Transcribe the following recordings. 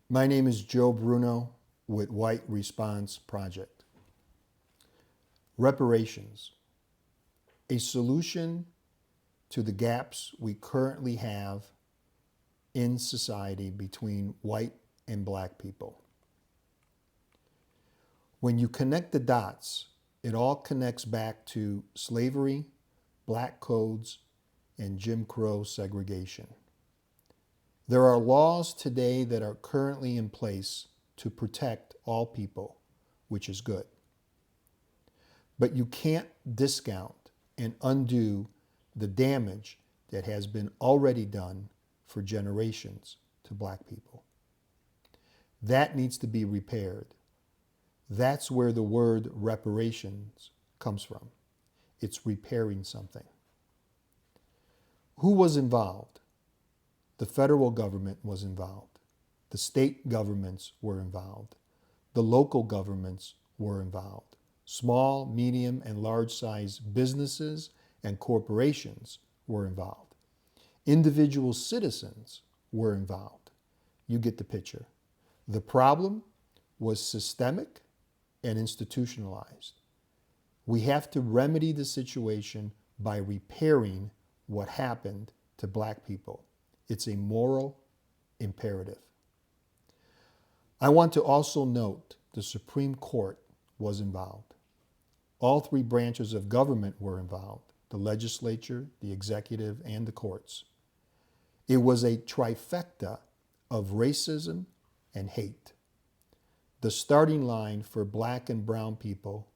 My name is Joe Bruno with White Response Project. Reparations, a solution to the gaps we currently have in society between white and black people. When you connect the dots, it all connects back to slavery, black codes, and Jim Crow segregation. There are laws today that are currently in place to protect all people, which is good. But you can't discount and undo the damage that has been already done for generations to black people. That needs to be repaired. That's where the word reparations comes from. It's repairing something. Who was involved? The federal government was involved. The state governments were involved. The local governments were involved. Small, medium, and large-sized businesses and corporations were involved. Individual citizens were involved. You get the picture. The problem was systemic and institutionalized. We have to remedy the situation by repairing what happened to black people. It's a moral imperative. I want to also note the Supreme Court was involved. All three branches of government were involved: the legislature, the executive, and the courts. It was a trifecta of racism and hate. The starting line for black and brown people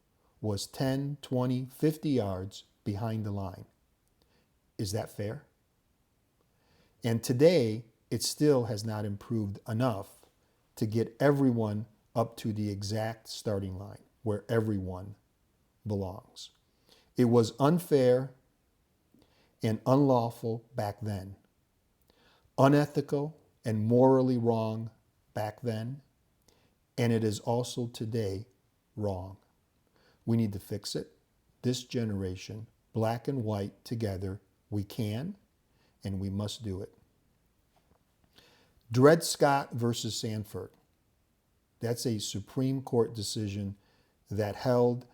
was 10, 20, 50 yards behind the line. Is that fair? And today, it still has not improved enough to get everyone up to the exact starting line where everyone belongs. It was unfair and unlawful back then, unethical and morally wrong back then, and it is also today wrong. We need to fix it. This generation, black and white together, we can and we must do it. Dred Scott versus Sanford. That's a Supreme Court decision that held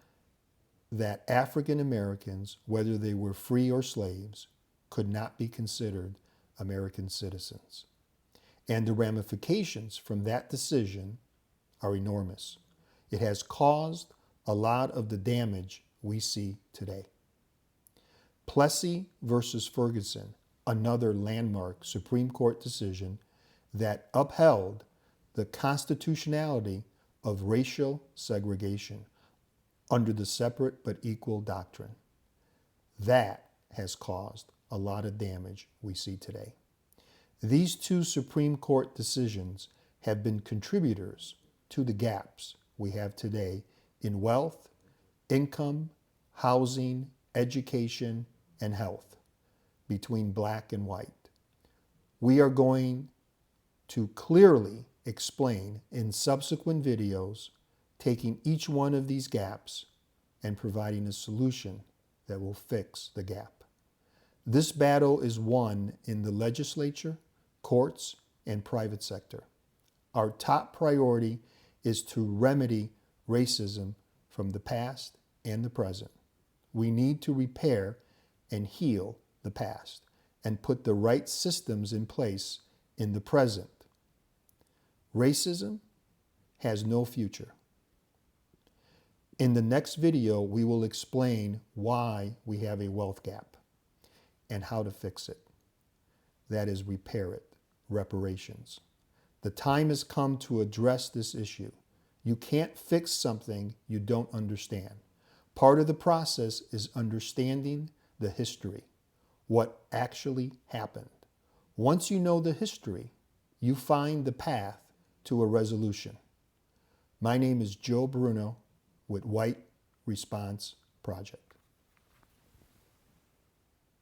that African Americans, whether they were free or slaves, could not be considered American citizens. And the ramifications from that decision are enormous. It has caused a lot of the damage we see today. Plessy versus Ferguson, another landmark Supreme Court decision that upheld the constitutionality of racial segregation under the separate but equal doctrine. That has caused a lot of damage we see today. These two Supreme Court decisions have been contributors to the gaps we have today in wealth, income, housing, education, and health between black and white. We are going to clearly explain in subsequent videos, taking each one of these gaps and providing a solution that will fix the gap. This battle is won in the legislature, courts, and private sector. Our top priority is to remedy racism from the past and the present. We need to repair and heal the past and put the right systems in place in the present. Racism has no future. In the next video, we will explain why we have a wealth gap and how to fix it. That is, repair it, reparations. The time has come to address this issue. You can't fix something you don't understand. Part of the process is understanding the history, what actually happened. Once you know the history, you find the path to a resolution. My name is Joe Bruno with White Response Project.